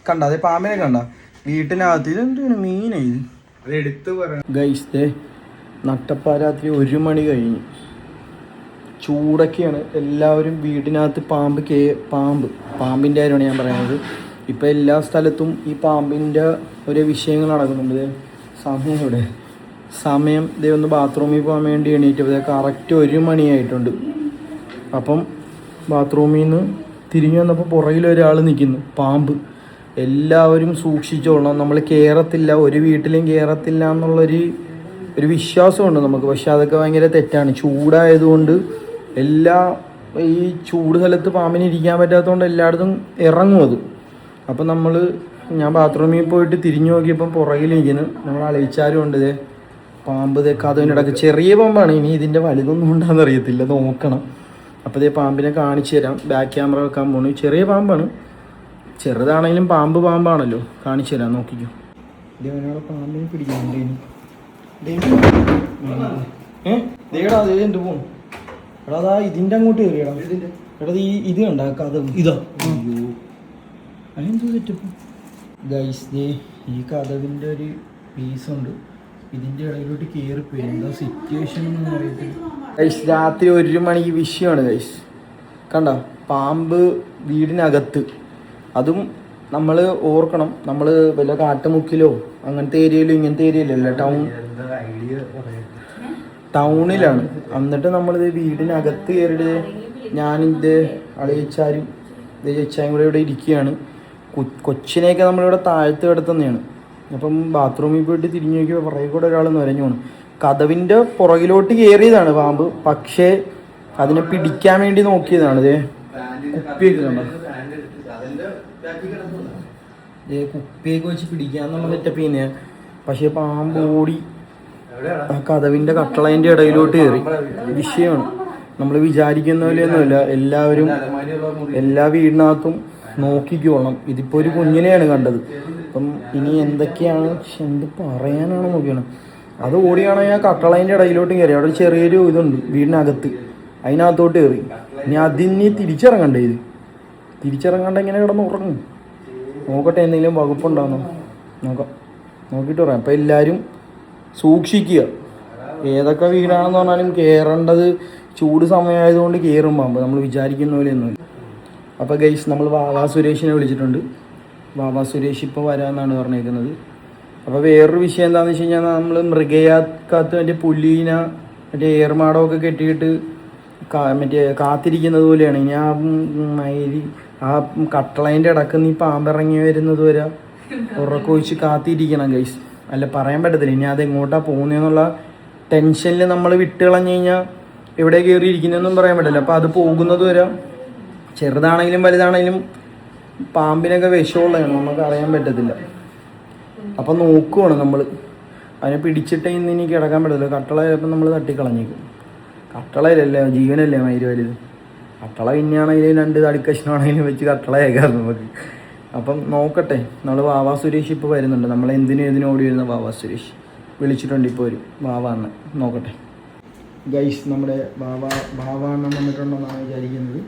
കണ്ട അതെ പാമ്പിനെ കണ്ട വീട്ടിനകത്ത് ഇതെന്താണ് മീനായി ഗൈസ്. നട്ടപ്പാരാത്രി 1 മണി കഴിഞ്ഞ് ചൂടൊക്കെയാണ്. എല്ലാവരും വീടിനകത്ത് പാമ്പിൻ്റെ കാര്യമാണ് ഞാൻ പറയുന്നത്. ഇപ്പം എല്ലാ സ്ഥലത്തും ഈ പാമ്പിൻ്റെ ഓരോ വിഷയങ്ങൾ നടക്കുന്നുണ്ട്. സമയം ഒന്ന് ബാത്റൂമിൽ പോകാൻ വേണ്ടി എണീറ്റപ്പോൾ കറക്റ്റ് 1 മണിയായിട്ടുണ്ട്. അപ്പം ബാത്റൂമിൽ നിന്ന് തിരിഞ്ഞു വന്നപ്പോൾ പുറകിൽ ഒരാൾ നിൽക്കുന്നു, പാമ്പ്. എല്ലാവരും സൂക്ഷിച്ചോളണം, നമ്മൾ കയറത്തില്ല, ഒരു വീട്ടിലും കയറത്തില്ല എന്നുള്ളൊരു വിശ്വാസമുണ്ട് നമുക്ക്. പക്ഷെ അതൊക്കെ ഭയങ്കര തെറ്റാണ്. ചൂടായതുകൊണ്ട് ഈ ചൂട് സ്ഥലത്ത് പാമ്പിന് ഇരിക്കാൻ പറ്റാത്തതുകൊണ്ട് എല്ലായിടത്തും ഇറങ്ങും അത്. അപ്പം ഞാൻ ബാത്റൂമിൽ പോയിട്ട് തിരിഞ്ഞു നോക്കിയപ്പം പുറകിലിരിക്കുന്നു നമ്മൾ അലയിച്ചാലും ഉണ്ട് പാമ്പ്. കഥവിനിടക്ക് ചെറിയ പാമ്പാണ്, ഇനി ഇതിൻ്റെ വലുതൊന്നും ഉണ്ടാകുന്ന അറിയത്തില്ല, നോക്കണം. അപ്പോൾ പാമ്പിനെ കാണിച്ചു തരാം. ബാക്ക് ക്യാമറ വെക്കാൻ പോണു. ചെറിയ പാമ്പാണ്, ചെറുതാണെങ്കിലും പാമ്പാണല്ലോ. കാണിച്ചു തരാം, നോക്കിക്കോ. ഇതേപോലെ പാമ്പിനെ പിടിക്കുന്നുണ്ട്. എൻ്റെ പോകും എടാ, ഇതിൻ്റെ അങ്ങോട്ട് കയറിയടാ. എടാ ഇത് കണ്ട കഥ ഇതാ. അയ്യോ അതെന്തോ സെറ്റപ്പ് ഗൈസ്. ഈ കഥവിൻ്റെ ഒരു പീസുണ്ട്, ഇതിൻ്റെ ഇടയിലോട്ട് കയറിപ്പോയി. എന്താ സിറ്റുവേഷൻ എന്നൊന്നും അറിയത്തില്ല ഗൈസ്. രാത്രി 1 മണിക്ക് വിഷയമാണ് ഗൈസ്. കണ്ട പാമ്പ് വീടിനകത്ത്. അതും നമ്മൾ ഓർക്കണം, നമ്മൾ വല്ല കാട്ടുമുക്കിലോ അങ്ങനത്തെ ഏരിയയിലോ ഇങ്ങനത്തെ ഏരിയയിലല്ല, ടൗണിലാണ്. എന്നിട്ട് നമ്മളിത് വീടിനകത്ത് കയറിയിട്ട് ഞാനിത് അളിയിച്ചാരും ചേച്ചായും കൂടെ ഇവിടെ ഇരിക്കുകയാണ്. കൊച്ചിനെയൊക്കെ നമ്മളിവിടെ താഴ്ത്ത് കിടത്തുന്നതാണ്. അപ്പം ബാത്റൂമിൽ പോയിട്ട് തിരിഞ്ഞു നോക്കിയപ്പോൾ പുറകെ കൂടെ ഒരാൾ നുരഞ്ഞു പോകണം. കതവിൻ്റെ പുറകിലോട്ട് കയറിയതാണ് പാമ്പ്, പക്ഷേ അതിനെ പിടിക്കാൻ വേണ്ടി നോക്കിയതാണ്. കുപ്പിയൊക്കെ കണ്ടോ, കുപ്പിയൊക്കെ വെച്ച് പിടിക്കാന്നുള്ള സെറ്റപ്പ് ചെയ്യുന്ന. പക്ഷേ പാമ്പ് ഓടി ആ കതവിൻ്റെ കട്ടളേൻ്റെ ഇടയിലോട്ട് കയറി. വിഷയമാണ്. നമ്മൾ വിചാരിക്കുന്ന പോലെയൊന്നുമില്ല. എല്ലാവരും എല്ലാ വീടിനകത്തും നോക്കിക്കോളണം. ഇതിപ്പോൾ ഒരു കുഞ്ഞിനെയാണ് കണ്ടത്. അപ്പം ഇനി എന്തൊക്കെയാണ് എന്ത് പറയാനാണ് നോക്കിയാണ്. അത് ഓടിയാണെങ്കിൽ ആ കട്ടളേൻ്റെ ഇടയിലോട്ട് കയറി. അവിടെ ചെറിയൊരു ഇതുണ്ട് വീടിനകത്ത്, അതിനകത്തോട്ട് കയറി. ഇനി അതിന് തിരിച്ചിറങ്ങണ്ടേ, തിരിച്ചിറങ്ങാണ്ട് ഇങ്ങനെ കിടന്ന് ഉറങ്ങും. നോക്കട്ടെ എന്തെങ്കിലും വകുപ്പുണ്ടാകുന്നു നോക്കാം, നോക്കിയിട്ട് പറയാം. അപ്പം എല്ലാവരും സൂക്ഷിക്കുക. ഏതൊക്കെ വീടാണെന്ന് പറഞ്ഞാലും കയറേണ്ടത് ചൂട് സമയമായതുകൊണ്ട് കയറും പാമ്പ്, നമ്മൾ വിചാരിക്കുന്ന പോലെയൊന്നുമില്ല. അപ്പോൾ ഗൈസ്, നമ്മൾ വാവാ സുരേഷിനെ വിളിച്ചിട്ടുണ്ട്. വാവാ സുരേഷ് ഇപ്പോൾ വരാമെന്നാണ് പറഞ്ഞേക്കുന്നത്. അപ്പോൾ വേറൊരു വിഷയം എന്താണെന്ന് വെച്ച് കഴിഞ്ഞാൽ, നമ്മൾ മൃഗയാക്കകത്ത് മറ്റേ പുല്ലീന മറ്റേ ഏർമാടമൊക്കെ കെട്ടിയിട്ട് കാത്തിരിക്കുന്നത് പോലെയാണ്. ഇനി ആ കട്ടളേൻ്റെ ഇടക്ക് നീ പാമ്പിറങ്ങി വരുന്നത് വരെ ഉറക്കൊഴിച്ച് കാത്തിരിക്കണം ഗൈസ്. അല്ല പറയാൻ പറ്റത്തില്ല ഇനി അത് എങ്ങോട്ടാണ് പോകുന്നതെന്നുള്ള ടെൻഷനിൽ നമ്മൾ വിട്ട് കളഞ്ഞു കഴിഞ്ഞാൽ എവിടെ കയറി ഇരിക്കുന്നതെന്നും പറയാൻ പറ്റില്ല. അപ്പോൾ അത് പോകുന്നത് വരെ ചെറുതാണെങ്കിലും വലുതാണെങ്കിലും പാമ്പിനൊക്കെ വിഷമുള്ളതാണ്, നമുക്ക് അറിയാൻ പറ്റത്തില്ല. അപ്പം നോക്കുവാണ് നമ്മൾ. അതിനെ പിടിച്ചിട്ട് ഇന്ന് ഇനി കിടക്കാൻ പറ്റത്തില്ല. കട്ടള ചിലപ്പോൾ നമ്മൾ തട്ടിക്കളഞ്ഞേക്കും. കട്ടളയിലല്ലേ ജീവനല്ലേ മയില് വലുത്. കട്ടള പിന്നെയാണെങ്കിലും 2 തടിക്കഷ്ണമാണെങ്കിലും വെച്ച് കട്ടളയേക്കാം നമുക്ക്. അപ്പം നോക്കട്ടെ. നമ്മൾ വാവാ സുരേഷ് ഇപ്പോൾ വരുന്നുണ്ട്. നമ്മൾ എന്തിനും ഓടി വരുന്ന വാവാ സുരേഷ് വിളിച്ചിട്ടുണ്ട്. ഇപ്പോൾ വരും വാവാന്ന്. നോക്കട്ടെ ഗൈസ്. നമ്മുടെ വാവാണ്ണം വന്നിട്ടുണ്ടെന്നാണ് വിചാരിക്കുന്നത്.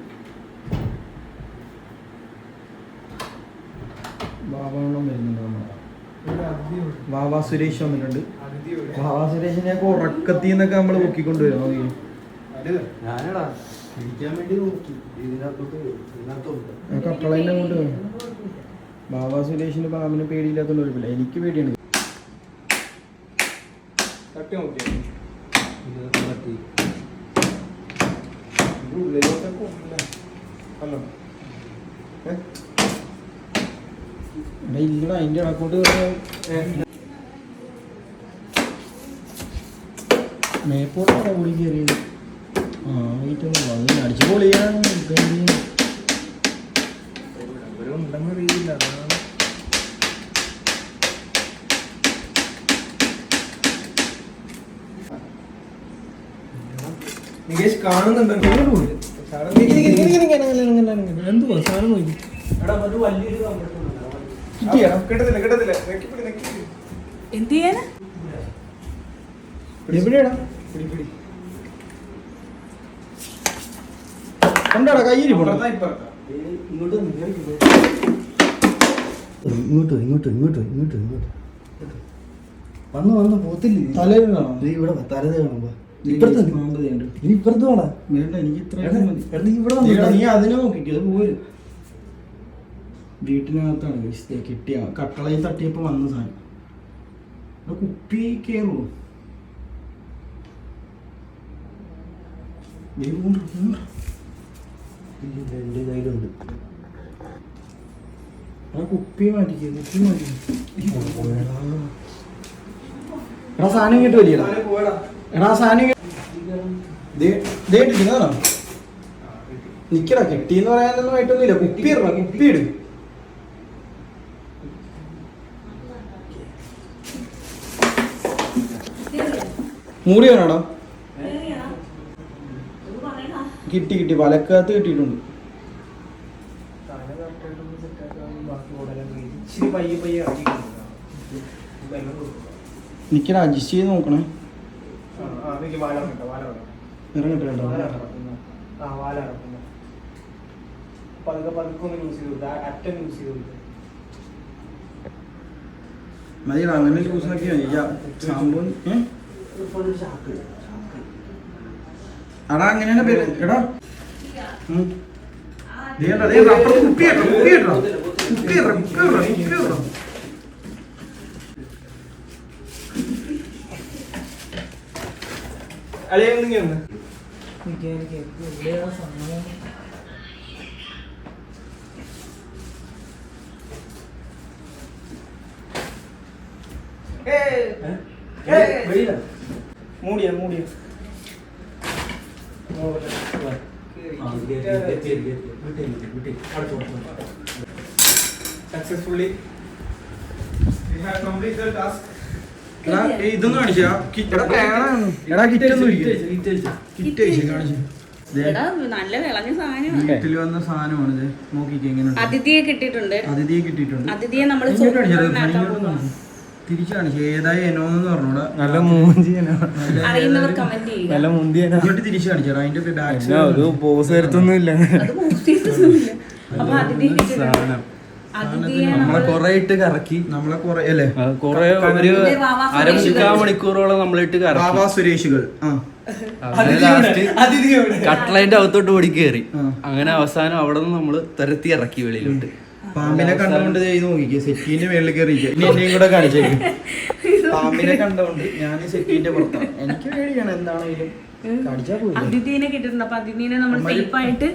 വാവാണ്ണം വരുന്നുണ്ട്. നമ്മൾ വാവാ സുരേഷ് വന്നിട്ടുണ്ട്. വാവാ സുരേഷിനെയൊക്കെ ഉറക്കത്തിൽ നിന്നൊക്കെ നമ്മൾ പൊക്കിക്കൊണ്ടുവരും. നോക്കി ഞാനടാ പിടിക്കാൻ വേണ്ടി നോക്കി. കട്ടളേൻ്റെ കൊണ്ട് ബാബാ സുരേഷിന് പാമ്പിന് പേടിയില്ലാത്തതുകൊണ്ട് കുഴപ്പമില്ല. എനിക്ക് പേടിയാണ്. ഇല്ലടാ, അതിൻ്റെ ഇടക്കോട്ട് മേപ്പോട്ടാണ് ഓടി കയറിയത്. അടിച്ചു പൊളിയാണ് ഉണ്ടെന്ന് അറിയില്ല. കാണുന്നുണ്ട്. എന്തുവാ സാധനം നോക്കി എവിടെയാടാ കണ്ടാടാ കയ്യിൽ വന്ന് പോത്തില്ലേ തലേന്നാണോ ഇവിടെ തലത് കാണുമ്പോ ഇപ്പുറത്ത് ഇനി ഇപ്പുറത്ത് വേണം വേണ്ട എനിക്ക് ഇത്ര ഇവിടെ നീ അതിനെ നോക്കിക്കോ അത് പോരും വീട്ടിനകത്താണ് കിട്ടിയ കട്ടളയിൽ തട്ടിയപ്പോ വന്ന സാധനം കുപ്പി കേറുവോ എന്റെ കയ്യിലുണ്ട് കുപ്പി മാറ്റിക്കോ എടാ സാധനം ഇങ്ങോട്ട് വലിയടാ എടാ സാധനം ഇട്ടിരിക്കുന്നതാണോ നിക്കടാ കെട്ടിന്ന് പറയാനൊന്നും ആയിട്ടൊന്നുമില്ല കുപ്പി ഇടണം കുപ്പി ഇടും മൂടി വേണോടാ കിട്ടി വലക്കകത്ത് കിട്ടിയിട്ടുണ്ട് നിക്കടാ അഡ്ജസ്റ്റ് ചെയ്ത് നോക്കണേ ഇറങ്ങട്ടെ കേട്ടോ മതിയടാ അങ്ങനെ ലൂസാക്കി സംഭവം എടാ അങ്ങനെയാണ് പേര് എടാ മൂടിയ successfully we have completed the task. ഇതൊന്നും കാണിച്ചാ വീട്ടിൽ വന്ന സാധനമാണ് നോക്കിക്കേ എങ്ങനെ അതിഥിയെ കിട്ടിയിട്ടുണ്ട് അതിഥിയെ നമ്മൾ തിരിച്ചു കാണിച്ചു ഏതായി എന്നോന്ന് പറഞ്ഞൂടാ നല്ല മൂഞ്ചി അറിയുന്നവർ കമന്റ് ചെയ്യുക നല്ല മുന്തിയനാ തിരിച്ചു കാണിച്ചാ അതിന്റെ ബാക്ക് ഒരു പോസ് വരുത്തൊന്നുമില്ല അപ്പൊ അതിഥിയെ കിട്ടിയിട്ടുണ്ട് നമ്മളെ കൊറേ ഇട്ട് കറക്കി നമ്മളെ കൊറേ അല്ലേ കൊറേ ഒരു അരമുക്കാൽ മണിക്കൂറോളം നമ്മളിട്ട് കറക്കി സുരേഷുകൾ ലാസ്റ്റ് കട്ട്ലൈന്റെ അകത്തോട്ട് ഓടി കയറി അങ്ങനെ അവസാനം അവിടെ നിന്ന് നമ്മള് തുരത്തി ഇറക്കി വെളിയിലോട്ട് പാമ്പിനെ കണ്ടുകൊണ്ട് നോക്കിക്കേ സെറ്റീന്റെ മേളിൽ കയറി ഇനി എന്നെയും കൂടെ കാണിച്ചേക്കും പാമ്പിനെ കണ്ടുകൊണ്ട് ഞാൻ സെറ്റീന്റെ പുറത്താണ് എനിക്ക് പേടിയാണ് എന്താണെങ്കിലും അതിഥിനെ കിട്ടിയിട്ടുണ്ട് അപ്പൊ അതിഥിനെ നമ്മൾ സേഫ് ആയിട്ട്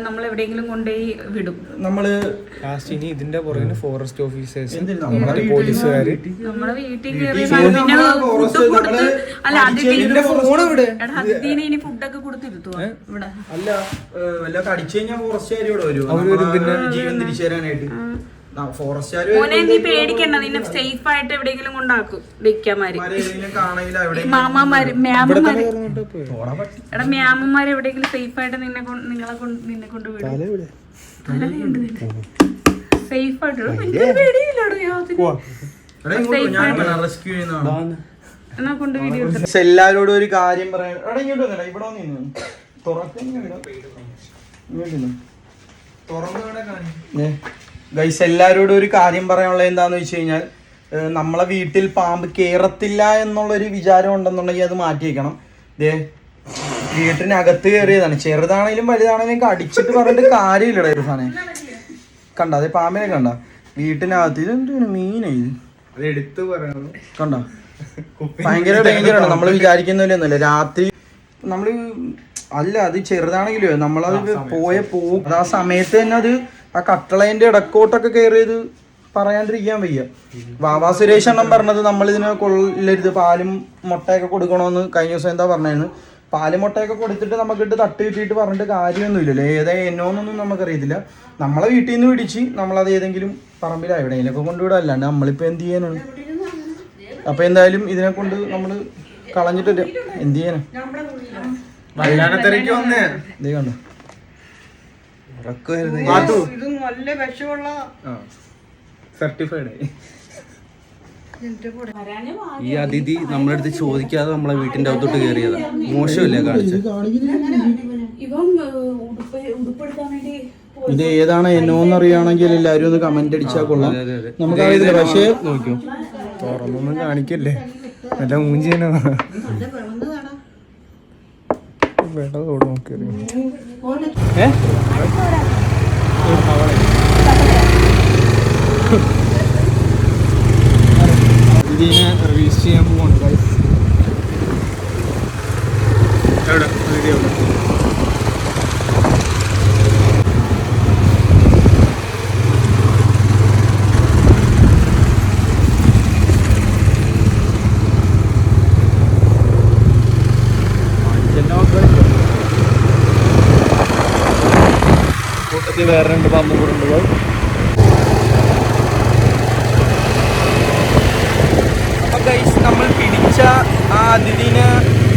നമ്മൾ എവിടെയെങ്കിലും കൊണ്ടുപോയി വിടും നമ്മള് ലാസ്റ്റ് ഇനി ഇതിന്റെ പുറകിന് ഫോറസ്റ്റ് ഓഫീസേഴ്സ് നമ്മുടെ പോലീസുകാര് നമ്മുടെ വീട്ടിൽ അല്ല അതിഥിനെ ഇനി ഫുഡൊക്കെ കൊടുത്തിരുത്തുവോ ഇവിടെ അല്ല വല്ല കടിച്ചു കഴിഞ്ഞാൽ ഫോറസ്റ്റുകാർ ഇവിടെ വരും ജീവൻ തിരിച്ചു തരാനായിട്ട് മോനെ നീ പേടിക്കണ്ട നിന്നെ സേഫ് ആയിട്ട് എവിടെയെങ്കിലും കൊണ്ടാക്കും വെക്കാമാര് മാമാമാര് മ്യാമന്മാര് എടാ മ്യാമന്മാര് എവിടെയെങ്കിലും സേഫ് ആയിട്ട് നിന്നെ കൊണ്ട് വിടും സേഫ് ആയിട്ട് പേടിയില്ലടോ എന്നാ കൊണ്ട് വീഡിയോ എല്ലാരോടും ഒരു കാര്യം പറയാൻ ഇവിടെ തുറന്നു ഗൈസ് എല്ലാവരോടും ഒരു കാര്യം പറയാനുള്ളത് എന്താന്ന് വെച്ച് കഴിഞ്ഞാൽ നമ്മളെ വീട്ടിൽ പാമ്പ് കയറത്തില്ല എന്നുള്ളൊരു വിചാരം ഉണ്ടെന്നുണ്ടെങ്കിൽ അത് മാറ്റി വെക്കണം. ദേ വീട്ടിനകത്ത് കയറിയതാണ്, ചെറുതാണേലും വലുതാണേലും കടിച്ചിട്ട് പറഞ്ഞിട്ട് കാര്യമില്ലടാ ഒരു സാധനം. കണ്ട അതെ പാമ്പിനെ കണ്ട വീട്ടിനകത്ത് ഇതെന്താണ് മീനായി കണ്ട ഭയങ്കര ഡേഞ്ചറാണ്. നമ്മൾ വിചാരിക്കുന്നതിലൊന്നുമില്ല. രാത്രി നമ്മള് അല്ല അത് ചെറുതാണെങ്കിലോ നമ്മളത് പോകും ആ സമയത്ത് തന്നെ അത് ആ കട്ടളേന്റെ ഇടക്കോട്ടൊക്കെ കയറിയത് പറയാണ്ടിരിക്കാൻ വയ്യ. വാവാ സുരേഷ് എണ്ണം പറഞ്ഞത് നമ്മളിതിനെ കൊള്ളരുത്, പാലും മുട്ടയൊക്കെ കൊടുക്കണമെന്ന് കഴിഞ്ഞ ദിവസം എന്താ പറഞ്ഞായിരുന്നു. പാലും മുട്ടയൊക്കെ കൊടുത്തിട്ട് നമുക്കിട്ട് തട്ട് കിട്ടിയിട്ട് പറഞ്ഞിട്ട് കാര്യമൊന്നുമില്ലല്ലോ. ഏതാ എന്നോന്നൊന്നും നമുക്കറിയത്തില്ല. നമ്മളെ വീട്ടിൽ നിന്ന് പിടിച്ച് നമ്മളത് ഏതെങ്കിലും പറമ്പിലോ എവിടെയെങ്കിലൊക്കെ കൊണ്ടുവിടാം, അല്ലാണ്ട് നമ്മളിപ്പോൾ എന്ത് ചെയ്യാനാണ്. അപ്പോൾ എന്തായാലും ഇതിനെ കൊണ്ട് നമ്മൾ കളഞ്ഞിട്ടില്ല, എന്ത് ചെയ്യാനാ. ഇതേ കണ്ടോ സർട്ടിഫൈഡ് ഈ അതിഥി നമ്മളെ അടുത്ത് ചോദിക്കാതെ നമ്മളെ വീട്ടിന്റെ അകത്തോട്ട് കയറിയതാ. മോശമല്ലേ കാണിച്ചത്? ഇവൻ ഉടുപ്പെടുക്കാൻ വേണ്ടി ഇത് ഏതാണ് എന്നോന്ന് അറിയുകയാണെങ്കിൽ എല്ലാവരും ഒന്ന് കമന്റ് അടിച്ചാൽ കൊള്ളാം. നമുക്കറിയത്തില്ല, പക്ഷേ നോക്കിയോ തുറന്നൊന്നും കാണിക്കല്ലേ, നല്ല മൂഞ്ചിയാണ് ഇതിനെ റിലീസ് ചെയ്യാൻ പോകുന്നുണ്ട്. എവിടെ വീഡിയോ കൂട്ടത്തിൽ വേറെ 2 പാമ്പും കൂടെ ഉണ്ട്. അപ്പൊ ഗൈസ്, നമ്മൾ പിടിച്ച ആ അതിഥിനെ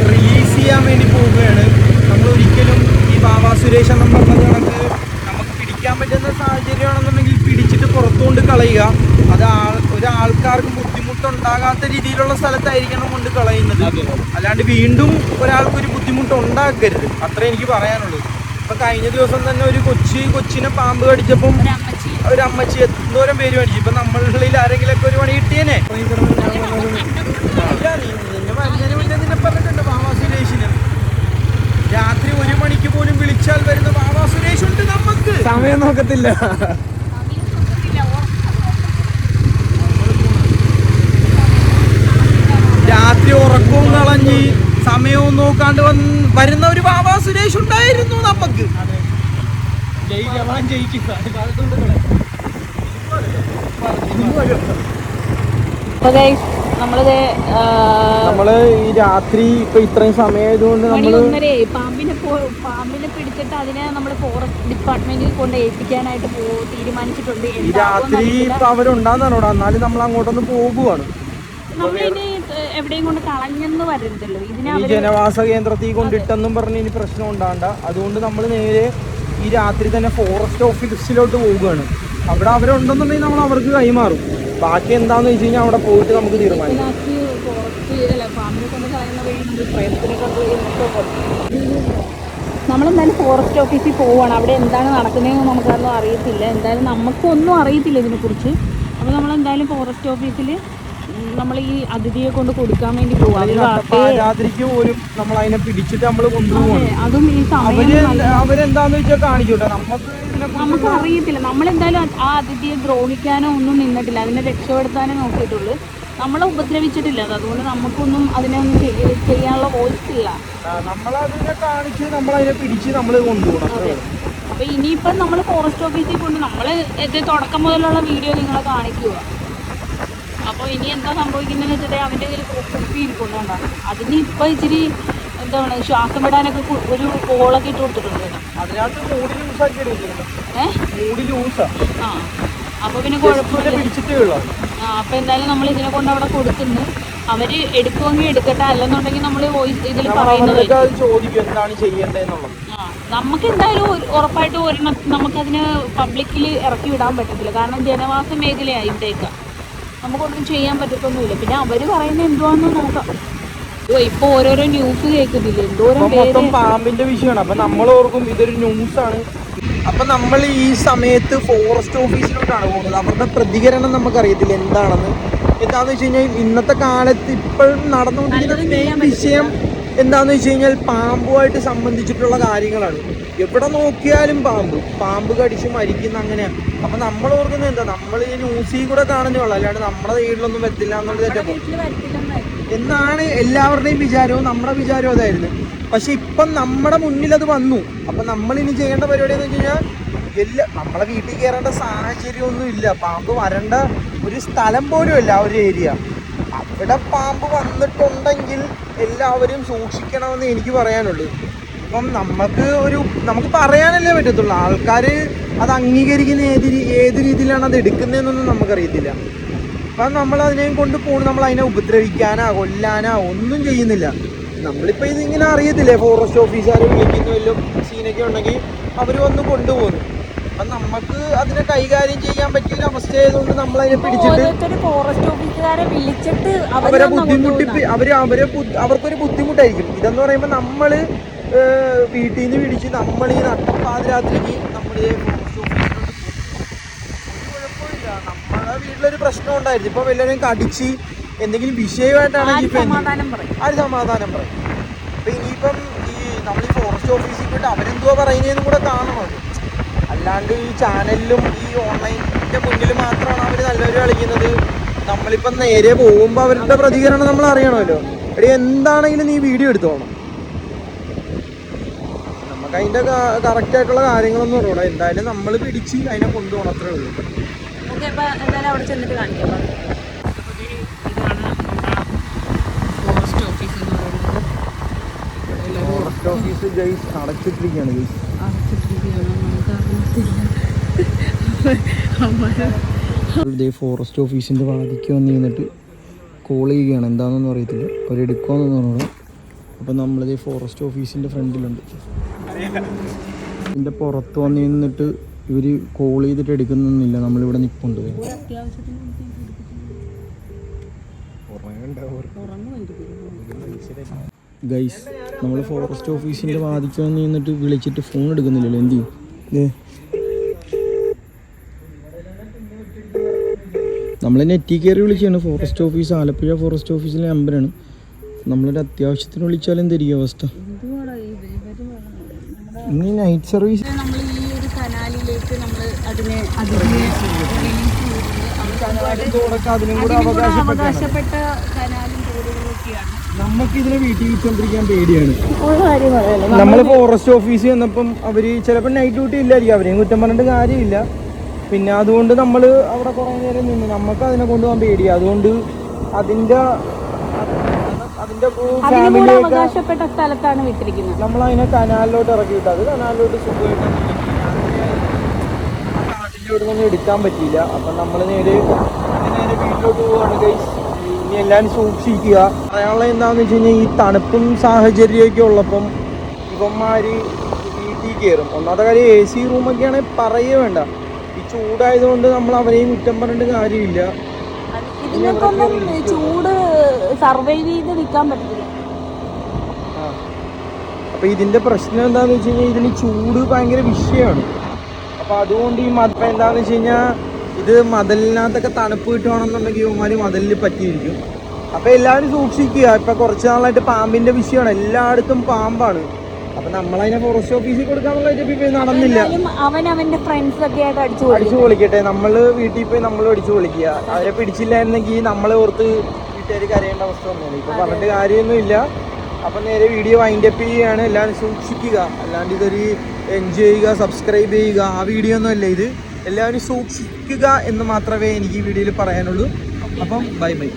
റിലീസ് ചെയ്യാൻ വേണ്ടി പോവുകയാണ്. നമ്മൾ ഒരിക്കലും ഈ ബാബാ സുരേഷ് എന്നും പറഞ്ഞത് കണക്ക് നമുക്ക് പിടിക്കാൻ പറ്റുന്ന സാഹചര്യമാണെന്നുണ്ടെങ്കിൽ പിടിച്ചിട്ട് പുറത്തുകൊണ്ട് കളയുക. അത് ഒരാൾക്കാർക്ക് ബുദ്ധിമുട്ടുണ്ടാകാത്ത രീതിയിലുള്ള സ്ഥലത്തായിരിക്കണം കൊണ്ട് കളയുന്നത്. അല്ലാണ്ട് വീണ്ടും ഒരാൾക്കൊരു ബുദ്ധിമുട്ട് ഉണ്ടാക്കരുത്. അത്രേ എനിക്ക് പറയാനുള്ളൂ. ഇപ്പൊ കഴിഞ്ഞ ദിവസം തന്നെ ഒരു കൊച്ചിനെ പാമ്പ് കടിച്ചപ്പം ഒരു അമ്മച്ചി എന്തോരം പേര് മേടിച്ചു. ഇപ്പൊ നമ്മളിൽ ആരെങ്കിലൊക്കെ ഒരു പണി കിട്ടിയേനെ. നിന്നെ പറഞ്ഞിട്ടുണ്ട് ബാബാ സുരേഷിന് രാത്രി 1 മണിക്ക് പോലും വിളിച്ചാൽ വരുന്ന ബാബാ സുരേഷ് ഉണ്ട്. നമുക്ക് സമയം നോക്കത്തില്ല. രാത്രി ഉറക്കവും കളഞ്ഞ് സമയവും നോക്കാണ്ട് വരുന്ന ഒരു ബാബാ സുരേഷ് ഉണ്ടായിരുന്നു നമുക്ക്. നമ്മള് ഈ രാത്രി ഇപ്പൊ ഇത്രയും സമയമായതുകൊണ്ട് പാമ്പിനെ പിടിച്ചിട്ട് അതിനെ നമ്മൾ ഫോറസ്റ്റ് ഡിപ്പാർട്ട്മെന്റിൽ കൊണ്ട് ഏൽപ്പിക്കാനായിട്ട് തീരുമാനിച്ചിട്ടുണ്ട്. ഈ രാത്രി ഇപ്പൊ അവരുണ്ടാകുന്നോ, എന്നാലും നമ്മൾ അങ്ങോട്ടൊന്ന് പോകുവാണ്. എവിടെയും കൊണ്ട് കളഞ്ഞെന്ന് വരരുതല്ലോ. ഈ ജനവാസ കേന്ദ്രത്തിൽ കൊണ്ടിട്ടെന്നും പറഞ്ഞ് ഇനി പ്രശ്നം ഉണ്ടാകണ്ട. അതുകൊണ്ട് നമ്മൾ നേരെ ഈ രാത്രി തന്നെ ഫോറസ്റ്റ് ഓഫീസിലോട്ട് പോവുകയാണ്. അവിടെ അവരുണ്ടെന്നുണ്ടെങ്കിൽ നമ്മൾ അവർക്ക് കൈമാറും. ബാക്കി എന്താന്ന് വെച്ച് കഴിഞ്ഞാൽ അവിടെ പോയിട്ട് നമുക്ക് തീരുമാനിക്കാം. നമ്മളെന്തായാലും ഫോറസ്റ്റ് ഓഫീസിൽ പോവുകയാണ്. അവിടെ എന്താണ് നടക്കുന്നതെന്ന് നമുക്കൊന്നും അറിയത്തില്ല. എന്തായാലും നമുക്കൊന്നും അറിയത്തില്ല ഇതിനെക്കുറിച്ച്. അപ്പോൾ നമ്മളെന്തായാലും ഫോറസ്റ്റ് ഓഫീസിൽ നമ്മൾ ഈ അതിഥിയെ കൊണ്ട് കൊടുക്കാൻ വേണ്ടി രാത്രിക്ക് പോലും നമ്മൾ അതിനെ പിടിച്ചിട്ട് നമ്മൾ കൊണ്ടുപോകും. അതും ഈ അവരെന്താന്ന് വെച്ചാൽ കാണിച്ചോട്ടെ, നമുക്ക് അറിയത്തില്ല. നമ്മളെന്തായാലും ആ അതിഥിയെ ദ്രോഹിക്കാനോ ഒന്നും നിന്നിട്ടില്ല. അതിനെ രക്ഷപ്പെടുത്താനേ നോക്കിയിട്ടുള്ളൂ. നമ്മളെ ഉപദ്രവിച്ചിട്ടില്ല. അതുകൊണ്ട് നമുക്കൊന്നും അതിനൊന്നും ചെയ്യാനുള്ള വോയിസ് ഇല്ല. നമ്മളതിനെ കാണിച്ച് നമ്മളതിനെ പിടിച്ച് നമ്മൾ കൊണ്ടുപോകണം. അപ്പൊ ഇനിയിപ്പം നമ്മൾ ഫോറസ്റ്റ് ഓഫീസിൽ കൊണ്ട് നമ്മൾ തുടക്കം മുതലുള്ള വീഡിയോ നിങ്ങളെ കാണിക്കുക. അപ്പോൾ ഇനി എന്താ സംഭവിക്കുന്നതെന്ന് വെച്ചിട്ട് അവൻ്റെ കയ്യിൽ കുപ്പി ഇരിക്കൊണ്ടാണ്. അതിന് ഇപ്പം ഇച്ചിരി എന്താണ് ശ്വാസം വിടാനൊക്കെ ഒരു കോളൊക്കെ ഇട്ട് കൊടുത്തിട്ടുണ്ട്. അപ്പോൾ പിന്നെ കുഴപ്പമില്ല. അപ്പോൾ എന്തായാലും നമ്മൾ ഇതിനെ കൊണ്ട് അവിടെ കൊടുക്കുന്നു. അവർ എടുക്കുമെങ്കിൽ എടുക്കട്ടെ, അല്ലെന്നുണ്ടെങ്കിൽ നമ്മൾ വോയിസ് ഇതിൽ പറയുന്നത് നമുക്ക് എന്തായാലും ഉറപ്പായിട്ടും ഒരെണ്ണം നമുക്കതിന് പബ്ലിക്കിൽ ഇറക്കി വിടാൻ പറ്റത്തില്ല. കാരണം ജനവാസ മേഖലയായി ഇവിടേക്ക് നമുക്കൊന്നും ചെയ്യാൻ പറ്റത്തൊന്നുമില്ല. പിന്നെ അവർ പറയുന്നത് എന്തുവാന്ന് നോക്കാം. ഇപ്പൊ ഓരോരോ ന്യൂസ് കേൾക്കുന്നില്ല, എന്തോരം പാമ്പിന്റെ വിഷയമാണ്. അപ്പൊ നമ്മൾ ഓർക്കും ഇതൊരു ന്യൂസാണ്. അപ്പൊ നമ്മൾ ഈ സമയത്ത് ഫോറസ്റ്റ് ഓഫീസിലോട്ടാണ് പോകുന്നത്. അവരുടെ പ്രതികരണം നമുക്കറിയത്തില്ല എന്താണെന്ന്. എന്താണെന്ന് വെച്ച് കഴിഞ്ഞാൽ ഇന്നത്തെ കാലത്ത് ഇപ്പോഴും നടന്നുകൊണ്ടിരിക്കുന്ന മെയിൻ വിഷയം എന്താണെന്ന് വെച്ച് കഴിഞ്ഞാൽ പാമ്പുമായിട്ട് സംബന്ധിച്ചിട്ടുള്ള കാര്യങ്ങളാണ്. എവിടെ നോക്കിയാലും പാമ്പ് കടിച്ച് മരിക്കുന്ന അങ്ങനെയാണ്. അപ്പം നമ്മൾ ഓർക്കുന്നത് എന്താ, നമ്മൾ ഈ ന്യൂസിൽ കൂടെ കാണുന്നേ, അല്ലാണ്ട് നമ്മുടെ വീട്ടിലൊന്നും വരത്തില്ല എന്നുള്ളത് തെറ്റപ്പോൾ എന്നാണ് എല്ലാവരുടെയും വിചാരവും. നമ്മുടെ വിചാരവും അതായിരുന്നു. പക്ഷെ ഇപ്പം നമ്മുടെ മുന്നിൽ അത് വന്നു. അപ്പം നമ്മളിനി ചെയ്യേണ്ട പരിപാടി എന്ന് വെച്ച് കഴിഞ്ഞാൽ നമ്മളെ വീട്ടിൽ കയറേണ്ട സാഹചര്യമൊന്നും ഇല്ല. പാമ്പ് വരേണ്ട ഒരു സ്ഥലം പോലും ഇല്ല ആ ഒരു ഏരിയ. അവിടെ പാമ്പ് വന്നിട്ടുണ്ടെങ്കിൽ എല്ലാവരും സൂക്ഷിക്കണമെന്ന് എനിക്ക് പറയാനുള്ളൂ. അപ്പം നമുക്ക് പറയാനല്ലേ പറ്റത്തുള്ളൂ. ആൾക്കാർ അത് അംഗീകരിക്കുന്ന ഏത് രീതിയിലാണ് അത് എടുക്കുന്നതെന്നൊന്നും നമുക്കറിയത്തില്ല. അപ്പം നമ്മൾ അതിനെയും കൊണ്ട് പോകുന്നു. നമ്മൾ അതിനെ ഉപദ്രവിക്കാനോ കൊല്ലാനോ ഒന്നും ചെയ്യുന്നില്ല. നമ്മളിപ്പോൾ ഇതിങ്ങനെ അറിയത്തില്ലേ, ഫോറസ്റ്റ് ഓഫീസുകാർ വിളിക്കുന്ന വല്ലതും സീനൊക്കെ ഉണ്ടെങ്കിൽ അവർ വന്ന് കൊണ്ടുപോകുന്നു. അപ്പൊ നമുക്ക് അതിനെ കൈകാര്യം ചെയ്യാൻ പറ്റിയ ഒരു അവസ്ഥ ആയതുകൊണ്ട് നമ്മൾ അതിനെ പിടിച്ചിട്ട് ഫോറസ്റ്റ് ഓഫീസുകാരെ വിളിച്ചിട്ട് അവരെ ബുദ്ധിമുട്ടി അവർക്കൊരു ബുദ്ധിമുട്ടായിരിക്കും. ഇതെന്ന് പറയുമ്പോൾ നമ്മള് വീട്ടിൽ നിന്ന് പിടിച്ച് നമ്മൾ ഈ നട്ടപ്പാതിരാത്രിക്ക് നമ്മൾ ഫോറസ്റ്റ് ഓഫീസിലോട്ട് കുഴപ്പമില്ല. നമ്മളെ വീട്ടിലൊരു പ്രശ്നം ഉണ്ടായിരുന്നു. ഇപ്പൊ വല്ലവരും കടിച്ച് എന്തെങ്കിലും വിഷയമായിട്ടാണെങ്കിൽ ആര് സമാധാനം പറയും. അപ്പൊ ഇനിയിപ്പം നമ്മൾ ഈ ഫോറസ്റ്റ് ഓഫീസിൽ പോയിട്ട് അവരെന്തുവാ പറയുന്നതെന്നും കൂടെ കാണണം. അല്ലാണ്ട് ഈ ചാനലിലും ഈ ഓൺലൈനിന്റെ മുന്നിൽ മാത്രമാണ് അവർ നല്ലവര് കളിക്കുന്നത്. നമ്മളിപ്പം നേരെ പോകുമ്പോൾ അവരുടെ പ്രതികരണം നമ്മൾ അറിയണമല്ലോ. എടി എന്താണെങ്കിലും നീ വീഡിയോ എടുത്തോണം. നമുക്ക് അതിന്റെ കറക്റ്റ് ആയിട്ടുള്ള കാര്യങ്ങളൊന്നും അറിയണം. എന്തായാലും നമ്മൾ പിടിച്ച് അതിനെ കൊണ്ടുപോകണം, അത്രേ ഉള്ളൂ. അവിടെ ചെന്നിട്ട് കാണിക്കാം. ഫോറസ്റ്റ് ഓഫീസ് എന്ന് പറയുന്നത് ഫോറസ്റ്റ് ഓഫീസ് ഗൈസ് അടച്ചിട്ടിരിക്കുകയാണ്. ഗൈസ് ഇതേ ഫോറസ്റ്റ് ഓഫീസിൻ്റെ വാതിക്ക് വന്ന് നിന്നിട്ട് കോൾ ചെയ്യുകയാണ്. എന്താണെന്നൊന്നും അറിയത്തില്ല, അവരെടുക്കുമെന്നൊന്നും അറിയില്ല. അപ്പം നമ്മളിതേ ഫോറസ്റ്റ് ഓഫീസിൻ്റെ ഫ്രണ്ടിലുണ്ട്. ഇതിൻ്റെ പുറത്ത് വന്ന് നിന്നിട്ട് ഇവർ കോൾ ചെയ്തിട്ട് എടുക്കുന്നൊന്നുമില്ല. നമ്മളിവിടെ നിൽപ്പുണ്ട്. ഗൈസ് നമ്മൾ ഫോറസ്റ്റ് ഓഫീസിൻ്റെ വാതിക്ക് വന്ന് നിന്നിട്ട് വിളിച്ചിട്ട് ഫോൺ എടുക്കുന്നില്ലല്ലോ. എന്ത് ചെയ്യും? നമ്മൾ നെറ്റിൽ കയറി വിളിച്ചാണ്. ഫോറസ്റ്റ് ഓഫീസ്, ആലപ്പുഴ ഫോറസ്റ്റ് ഓഫീസിലെ നമ്പറാണ്. നമ്മളൊരു അത്യാവശ്യത്തിന് വിളിച്ചാലും എന്തായിരിക്കും അവസ്ഥ? ഇനി നൈറ്റ് സർവീസ് നമ്മൾ ഈ ഒരു കനാലിലേക്ക് നമ്മൾ അതിനെ അവകാശപ്പെട്ട കനാലും തോടുകളൊക്കെയാണ്. നമുക്ക് ഇതിനെ വീട്ടിൽ വെച്ചോണ്ടിരിക്കാൻ പേടിയാണ്. നമ്മൾ ഫോറസ്റ്റ് ഓഫീസിൽ വന്നപ്പം അവര് ചിലപ്പോൾ നൈറ്റ് ഡ്യൂട്ടി ഇല്ലായിരിക്കും. അവരെയും കുറ്റം പറഞ്ഞിട്ട് കാര്യമില്ല. പിന്നെ അതുകൊണ്ട് നമ്മൾ അവിടെ കുറേ നേരം നിന്ന് നമുക്ക് അതിനെ കൊണ്ടുപോകാൻ പേടിയാണ്. അതുകൊണ്ട് അതിന്റെ അവകാശപ്പെട്ട സ്ഥലത്താണ് വിട്ടിരിക്കുന്നത്. നമ്മൾ അതിനെ കനാലിലോട്ട് ഇറക്കി വിട്ടു. അത് കനാലിലോട്ട് സുഖമായിട്ട് കാട്ടിൻ്റെ നിന്ന് എടുക്കാൻ പറ്റിയില്ല. അപ്പം നമ്മൾ നേരെ വീട്ടിലോട്ട് പോവുകയാണ് ഗൈസ്. ഇനി എല്ലാവരും സൂക്ഷിക്കുക. പറയാനുള്ള എന്താണെന്ന് വെച്ച് കഴിഞ്ഞാൽ ഈ തണുപ്പും സാഹചര്യമൊക്കെ ഉള്ളപ്പം ഇവന്മാര് വീട്ടിൽ കയറും. ഒന്നാമത്തെ കാര്യം AC റൂമൊക്കെയാണെങ്കിൽ പറയേ വേണ്ട. ഈ ചൂടായതുകൊണ്ട് നമ്മൾ അവരെയും കുറ്റം പറഞ്ഞിട്ട് കാര്യമില്ല. ഇതിനൊക്കൊന്നും ചൂട് സർവൈവ് ചെയ്ത് നിൽക്കാൻ പറ്റില്ല. അപ്പൊ ഇതിന്റെ പ്രശ്നം എന്താന്ന് വെച്ച് കഴിഞ്ഞാൽ ഇതിന് ചൂട് ഭയങ്കര വിഷയമാണ്. അപ്പൊ അതുകൊണ്ട് ഈ എന്താന്ന് വെച്ച് കഴിഞ്ഞാൽ ഇത് മതിലിനകത്തൊക്കെ തണുപ്പ് കിട്ടുകയാണെന്നുണ്ടെങ്കിൽ ഇവന്മാര് മതിലിൽ പറ്റിയിരിക്കും. അപ്പൊ എല്ലാവരും സൂക്ഷിക്കുക. ഇപ്പൊ കുറച്ച് നാളായിട്ട് പാമ്പിന്റെ വിഷയമാണ്, എല്ലായിടത്തും പാമ്പാണ്. അപ്പൊ നമ്മളതിനെ ഫോറസ്റ്റ് ഓഫീസിൽ കൊടുക്കാന്നുള്ള നടന്നില്ല. അവൻ അവന്റെ ഫ്രണ്ട്സ് ഒക്കെ ആയിട്ട് അടിച്ചു പൊളിക്കട്ടെ. നമ്മള് വീട്ടിൽ പോയി നമ്മൾ അടിച്ചു പൊളിക്കുക. അവരെ പിടിച്ചില്ലായിരുന്നെങ്കിൽ നമ്മളെ ഓർത്ത് വീട്ടുകാർ കരയേണ്ട അവസ്ഥ വന്നേനെ. ഇപ്പൊ പറഞ്ഞിട്ട് കാര്യമൊന്നുമില്ല. അപ്പൊ നേരെ വീഡിയോ വൈൻഡപ്പ് ചെയ്യുകയാണ്. എല്ലാവരും സൂക്ഷിക്കുക. അല്ലാണ്ട് ഇതൊരു എൻജോയ് ചെയ്യുക, സബ്സ്ക്രൈബ് ചെയ്യുക, ആ വീഡിയോ ഒന്നും അല്ല ഇത്. എല്ലാവരും സൂക്ഷിക്കുക എന്ന് മാത്രമേ എനിക്ക് ഈ വീഡിയോയിൽ പറയാനുള്ളൂ. അപ്പം ബൈ ബൈ.